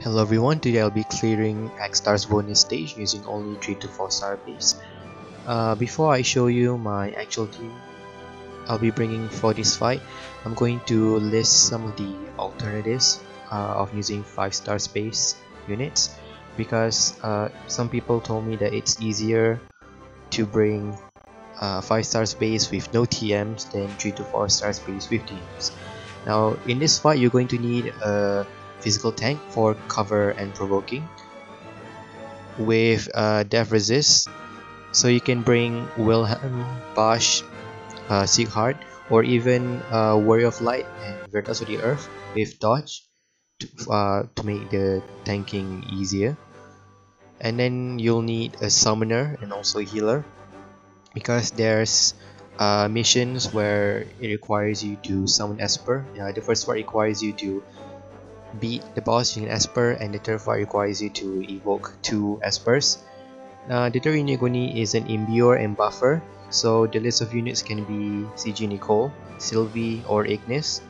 Hello everyone, today I'll be clearing Akstar's bonus stage using only 3 to 4 star base. Before I show you my actual team I'll be bringing for this fight, I'm going to list some of the alternatives of using 5 star space units, because some people told me that it's easier to bring 5 star space with no TMs than 3 to 4 star space with TMs. Now in this fight you're going to need a physical tank for cover and provoking with death resist, so you can bring Wilhelm, Bosch, Sieghart, or even Warrior of Light and Veritas of the Earth with dodge to make the tanking easier. And then you'll need a summoner and also a healer, because there's missions where it requires you to summon Esper. The first part requires you to beat the boss using Esper, and the third fight requires you to evoke 2 Espers. The third unit you're going to need is an Imbuer and Buffer, so the list of units can be CG Nicole, Sylvie, or Ignis.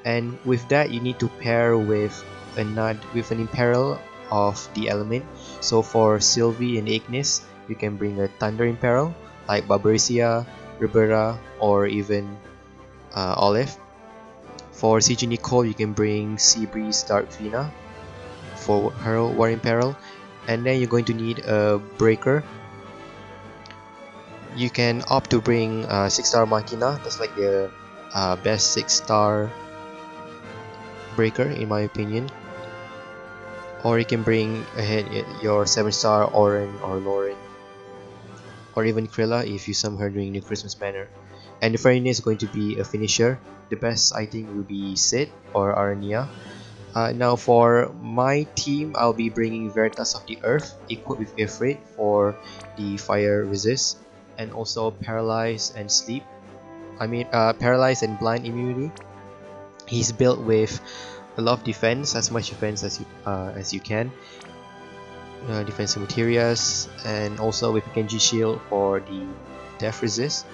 And with that you need to pair with an Imperil of the element. So for Sylvie and Ignis you can bring a Thunder Imperil like Barbaria, Ribera, or even Olive. For CG Nicole you can bring Seabreeze Dark Fina for her War Imperil. And then you're going to need a Breaker. You can opt to bring 6 star Machina, that's like the best 6 star Breaker in my opinion. Or you can bring ahead your 7 star Oren or Lauren, or even Krilla if you summon her during the Christmas banner. And the final unit is going to be a finisher. The best I think will be Sid or Arania. Now for my team, I'll be bringing Veritas of the Earth equipped with Ifrit for the fire resist, and also Paralyze and Sleep. Paralyze and Blind immunity. He's built with a lot of defense, as much defense as you can. Defensive materials, and also with Genji Shield for the death resist.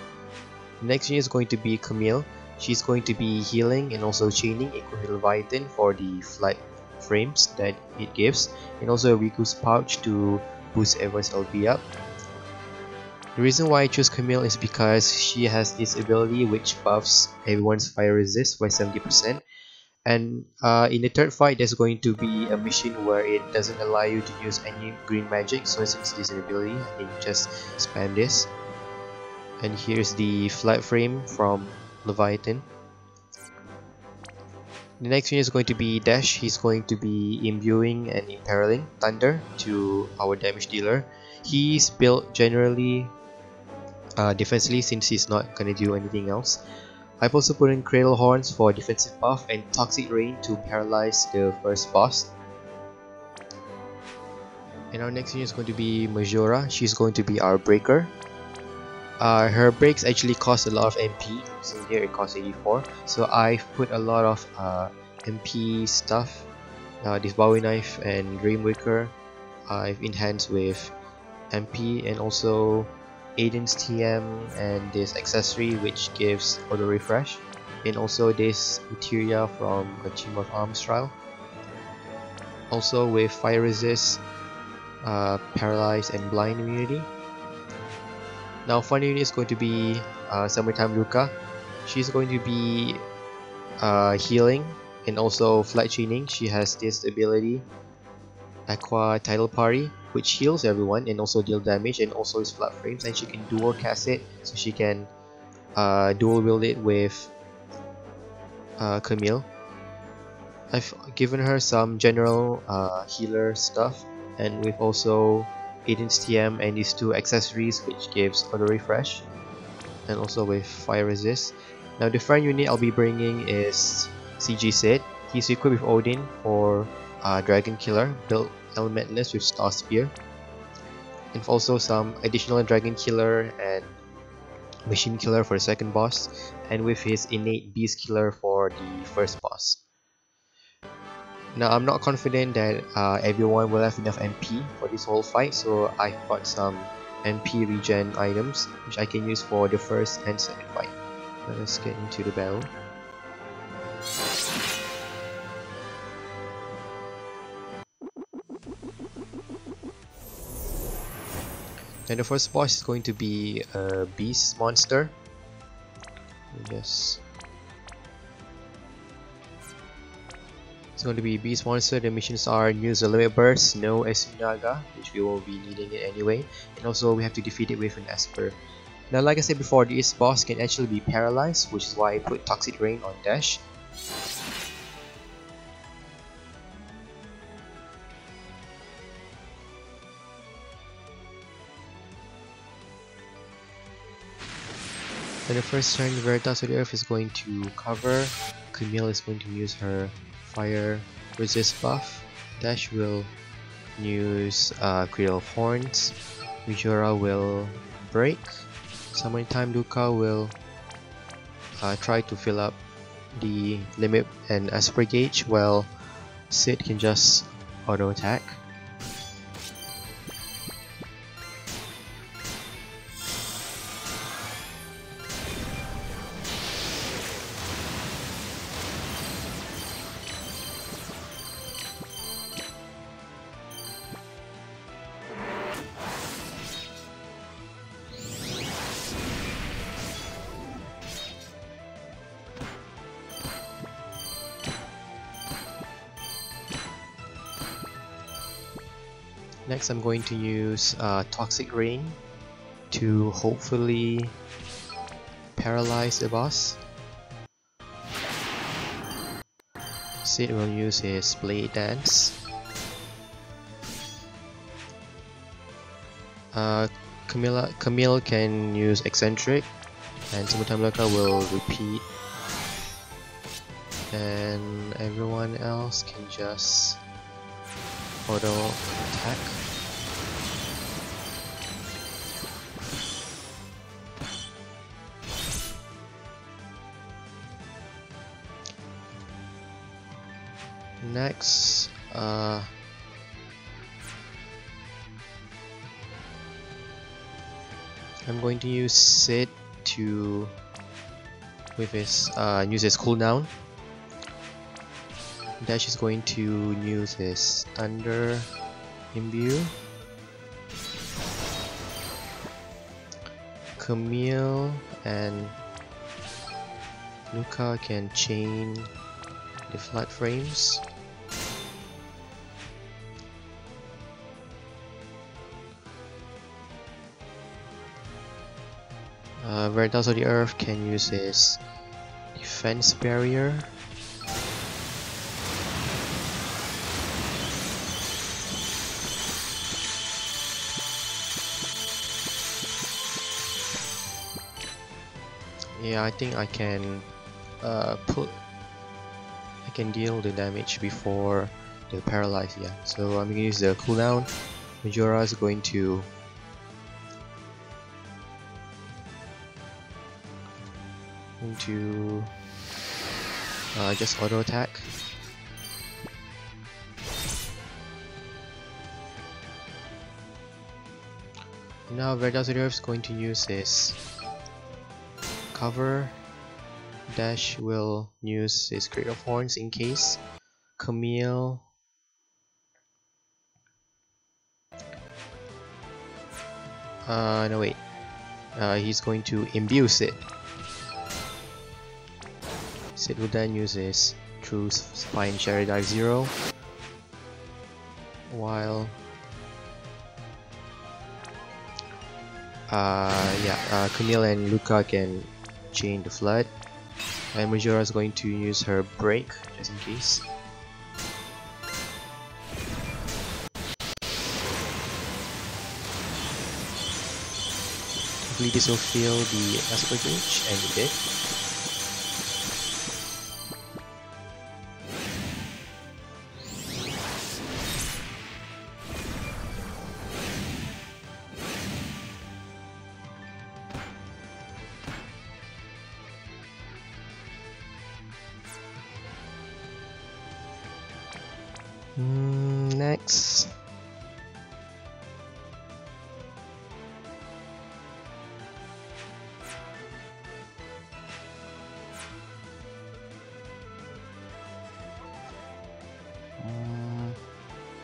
Next unit is going to be Camille. She's going to be healing and also chaining, equipped with Leviathan for the flight frames that it gives, and also Riku's pouch to boost everyone's LP up. The reason why I choose Camille is because she has this ability which buffs everyone's fire resist by 70%. And in the third fight there's going to be a mission where it doesn't allow you to use any green magic, so since this is an ability I can just spam this. And here's the flight frame from Leviathan. The next unit is going to be Dash. He's going to be imbuing and imperiling Thunder to our damage dealer. He's built generally defensively, since he's not gonna do anything else. I've also put in Cradle Horns for defensive buff and Toxic Rain to paralyze the first boss. And our next unit is going to be Majora. She's going to be our breaker. Her breaks actually cost a lot of MP, so here it costs 84. So I've put a lot of MP stuff. This Bowie Knife and Dreamwaker I've enhanced with MP, and also Aiden's TM and this accessory which gives auto refresh, and also this materia from a Chamber of Arms trial. Also with fire resist, paralyze and blind immunity. Now final unit is going to be Summertime Luca. She's going to be healing and also flight chaining. She has this ability, Aqua Tidal Party, which heals everyone and also deal damage, and also is flat frames, and she can dual cast it, so she can dual wield it with Camille. I've given her some general healer stuff, and with also Aiden's TM and these 2 accessories which gives auto refresh, and also with fire resist. Now the front unit I'll be bringing is CG Sid. He's equipped with Odin for Dragon Killer, built Elementless with Star Spear, and also some additional Dragon Killer and Machine Killer for the second boss, and with his innate Beast Killer for the first boss. Now I'm not confident that everyone will have enough MP for this whole fight, so I bought some MP regen items which I can use for the first and second fight. Let's get into the battle. And the first boss is going to be a beast monster. Yes. It's going to be beast monster. The missions are use a limit burst, no Esunaga, which we will be needing it anyway, and also we have to defeat it with an Esper. Now, like I said before, this boss can actually be paralyzed, which is why I put Toxic Rain on Dash. And the first turn, Veritas of the Earth is going to cover. Camille is going to use her fire resist buff. Dash will use Cradle of Horns. Majora will break. Summoning Time Luca will try to fill up the limit and Esper gauge, while Sid can just auto attack. Next, I'm going to use Toxic Rain to hopefully paralyze the boss. Sid will use his Blade Dance. Camille can use Eccentric, and Summertime Lurker will repeat. And everyone else can just auto attack. Next, I'm going to use Sid to with his use his cooldown. Dash is going to use his Thunder Imbue. Camille and Luca can chain the Flood Frames. Veritas of the Earth can use his Defense Barrier. Yeah, I think I can deal the damage before the paralyze. Yeah, so I'm gonna use the cooldown. Majora is going to just auto attack. Now Veritas is going to use his cover. Dash will use his Cradle of Horns in case. Camille no wait. He's going to imbue Sid. Sid will then use his True Spine Cherry Dive 0, while Camille and Luca can chain the Flood, and Majora is going to use her Break just in case. Hopefully this will fill the Esper gauge, and it did. Next,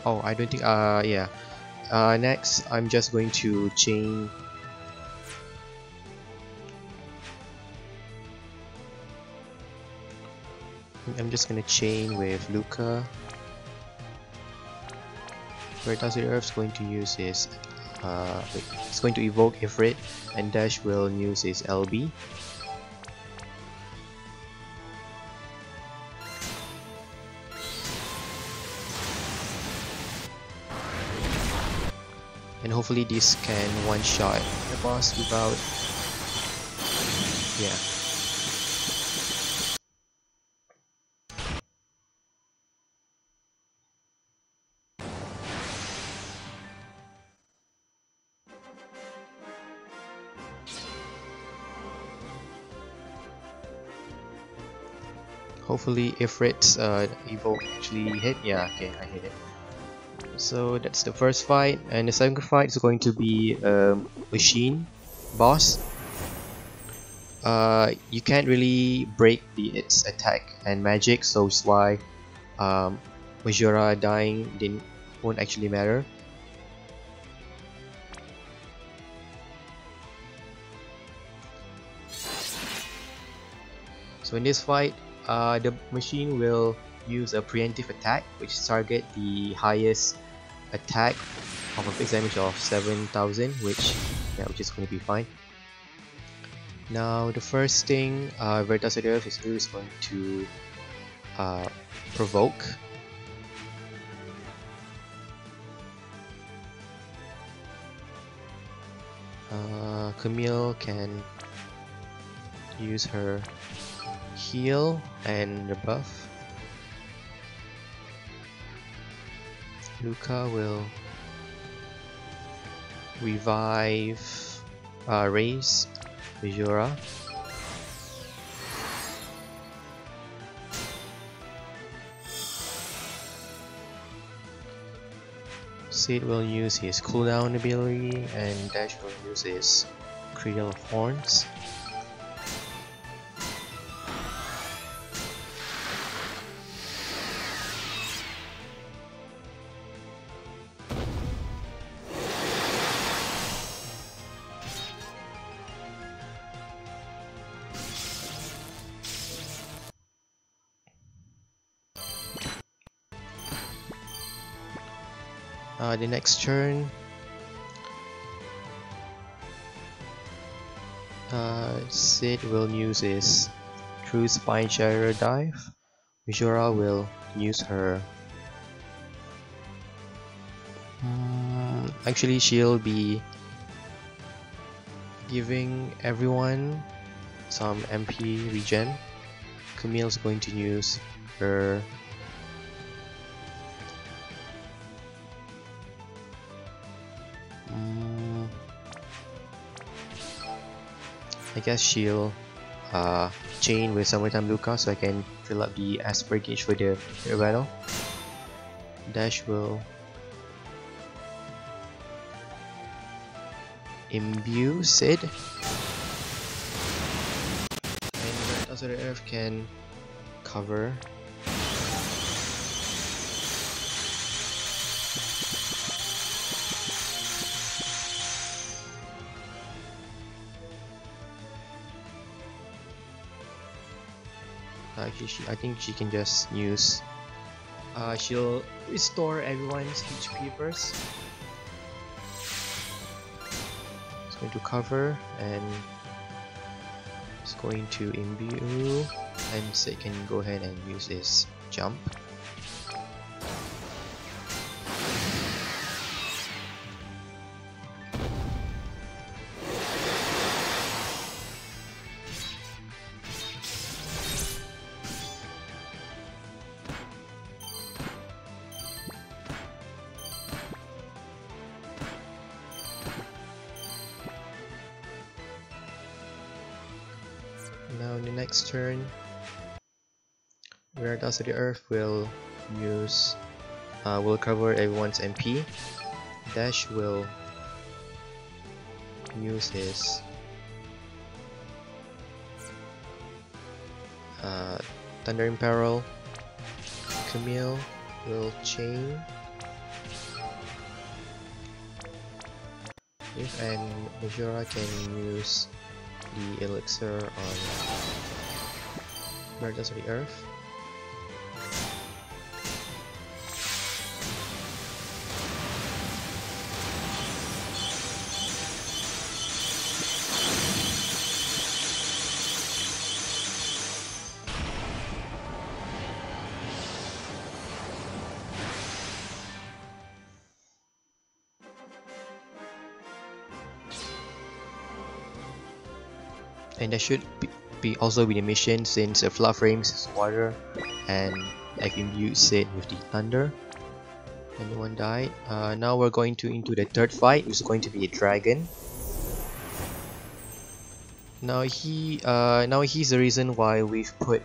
oh, I don't think yeah, Next, I'm just going to chain. I'm just gonna chain with Luca. Veritas the Earth is going to use his it's going to evoke Ifrit, and Dash will use his LB. And hopefully this can one-shot the boss without... yeah. Hopefully Ifrit's evoke actually hit. Yeah, okay, I hit it. So that's the first fight, and the second fight is going to be a machine boss. You can't really break its attack and magic, so it's why Majora dying won't actually matter. So in this fight, the machine will use a preemptive attack, which target the highest attack of a fixed damage of 7,000, which is going to be fine. Now the first thing Veritas is going to provoke. Camille can use her heal and the buff. Luca will revive raise Majora. Sid will use his cooldown ability, and Dash will use his Cradle of Horns. The next turn, Sid will use his True Spine Shatter Dive. Majora will use her. Actually, she'll be giving everyone some MP regen. Camille's going to use her I guess she'll chain with Summertime Luca so I can fill up the Asper gauge for the battle. Dash will imbue Sid, and also the Earth can cover. Actually, I think she can just use. She'll restore everyone's HP first. It's going to cover, and it's going to imbue, and Sid can go ahead and use his jump. Now in the next turn, Veritas of the Earth will use will cover everyone's MP. Dash will use his Thunder Imperil. Camille will chain. If and Majora can use the elixir on Murders of the Earth. And that should be also be the mission, since the Fluff Frames is water and I've imbued it with the thunder. And no one died. Now we're going into the third fight, which is going to be a dragon. Now he's the reason why we've put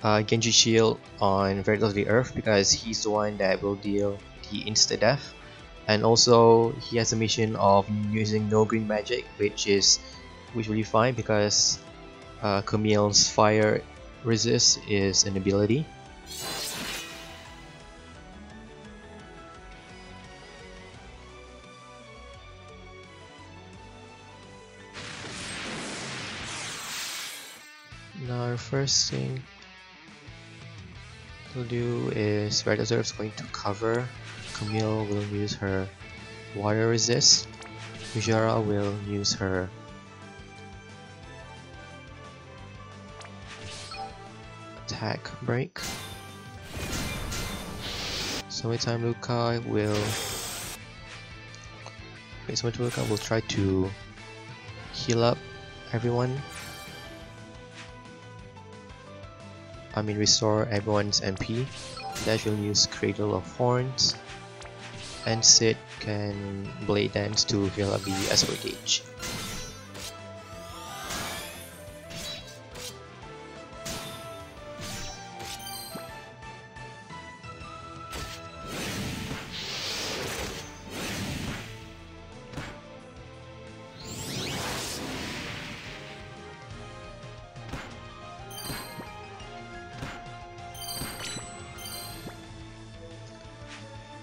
Genji Shield on Vertical of the Earth, because he's the one that will deal the insta death. And also he has a mission of using no green magic, which will be fine because Camille's fire resist is an ability. Now our first thing we'll do is Red Reserve is going to cover. Camille will use her water resist. Majora will use her attack break. Summertime Luca will try to heal up everyone. Restore everyone's MP. Dash will use Cradle of Horns. And Sid can Blade Dance to heal up the Esper gauge.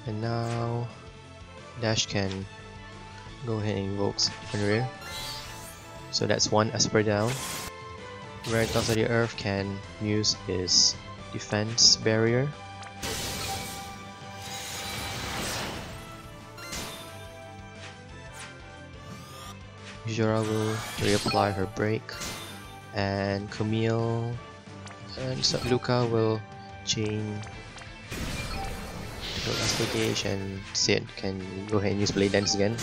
And now Dash can go ahead and invoke Unrear. So that's one Esper down. Red Dogs of the Earth can use his defense barrier. Majora will reapply her break, and Camille and Luca will chain Esper gauge, and Sid can go ahead and use Blade Dance again.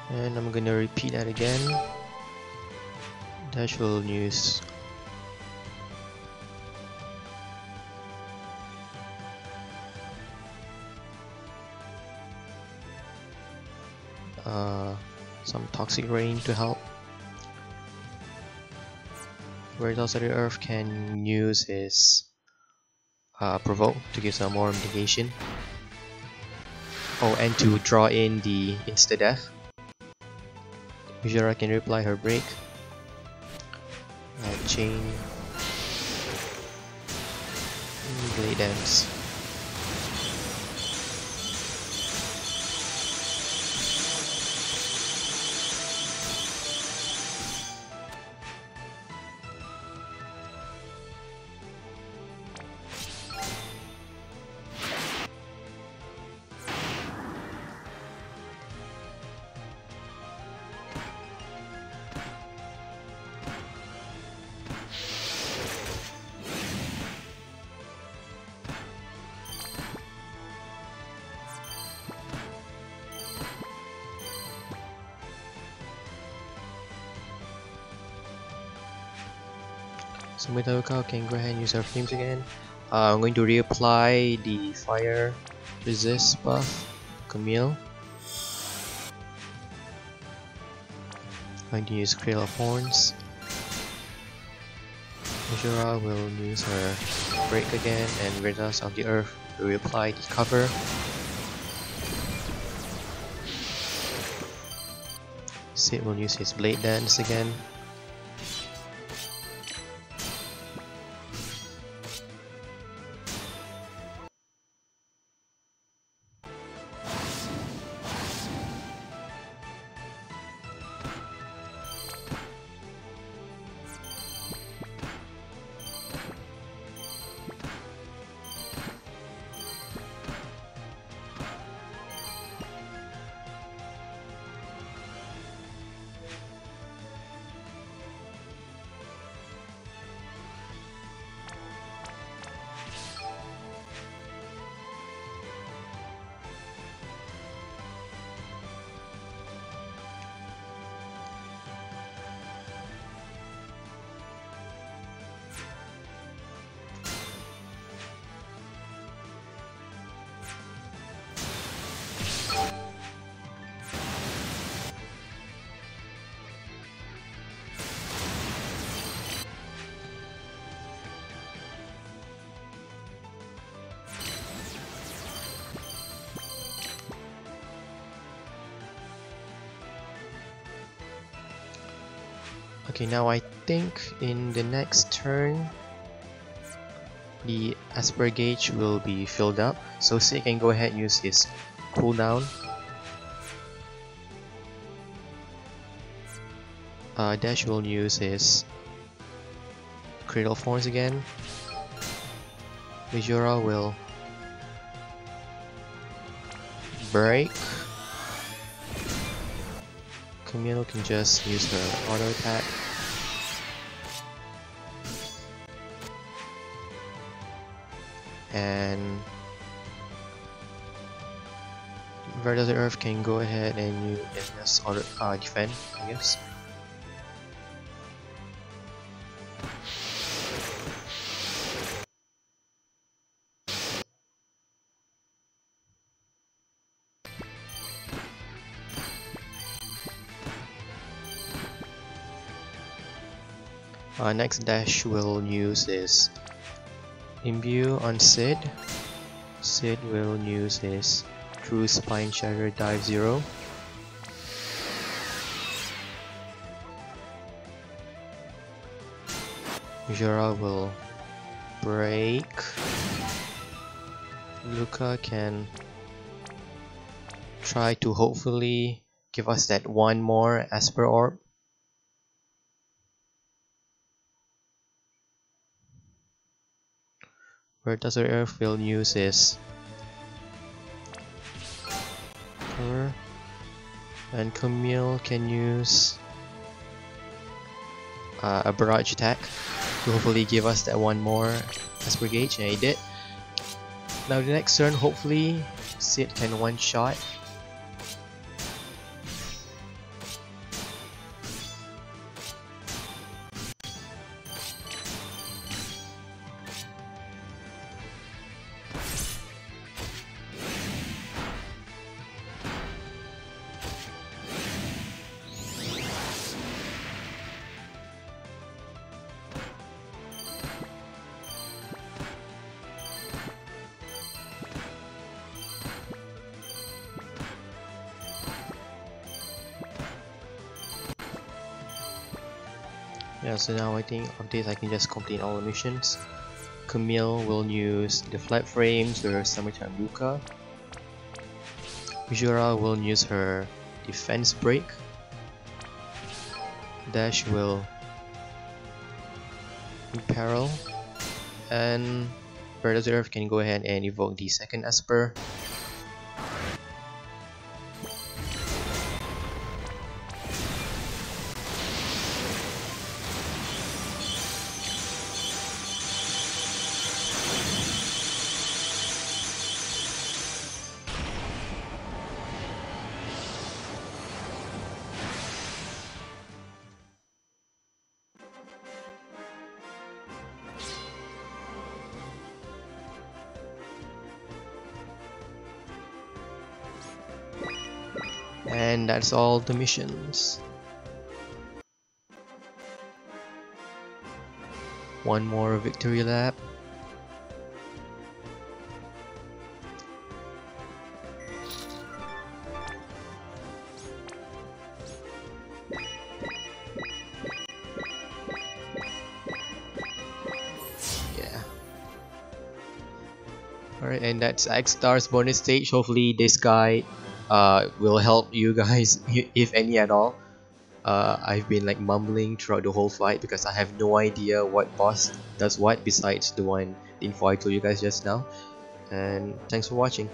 And I'm gonna repeat that again. Dash will use some Toxic Rain to help. Red Dogs of the Earth can use his Provoke to give some more mitigation. Oh, and to draw in the insta death. Majora can reply her break. Chain. Blade Dance. Sumitoka can go ahead and use her flames again. I'm going to reapply the fire resist buff. Camille. Going to use Cradle of Horns. Majora will use her break again and rid us of the earth to reapply the cover. Sid will use his blade dance again. Okay, now I think in the next turn the Asper gauge will be filled up, so Sid can go ahead and use his cooldown. Dash will use his Cradle of Horns again. Majora will break. Camille can just use her auto attack. And Red of the Earth can go ahead and just auto defend, I guess. Next Dash will use his Imbue on Sid. Sid will use his True Spine Shatter Dive 0. Majora will break. Luca can try to hopefully give us that one more Asper Orb. Where does the Earth will use his cover, and Camille can use a barrage attack to hopefully give us that one more Asper gauge, and he did. Now the next turn, hopefully Sid can one shot. Yeah, so now I think of this I can just complete all the missions. Camille will use the flat frames with her Summertime Luca. Majora will use her defense break. Dash will imperil, and Bird of the Earth can go ahead and evoke the second Asper. And that's all the missions. One more victory lap. Yeah. Alright, and that's Akstar's bonus stage. Hopefully this guy will help you guys, if any at all. I've been like mumbling throughout the whole fight because I have no idea what boss does what besides the info I told you guys just now. And thanks for watching.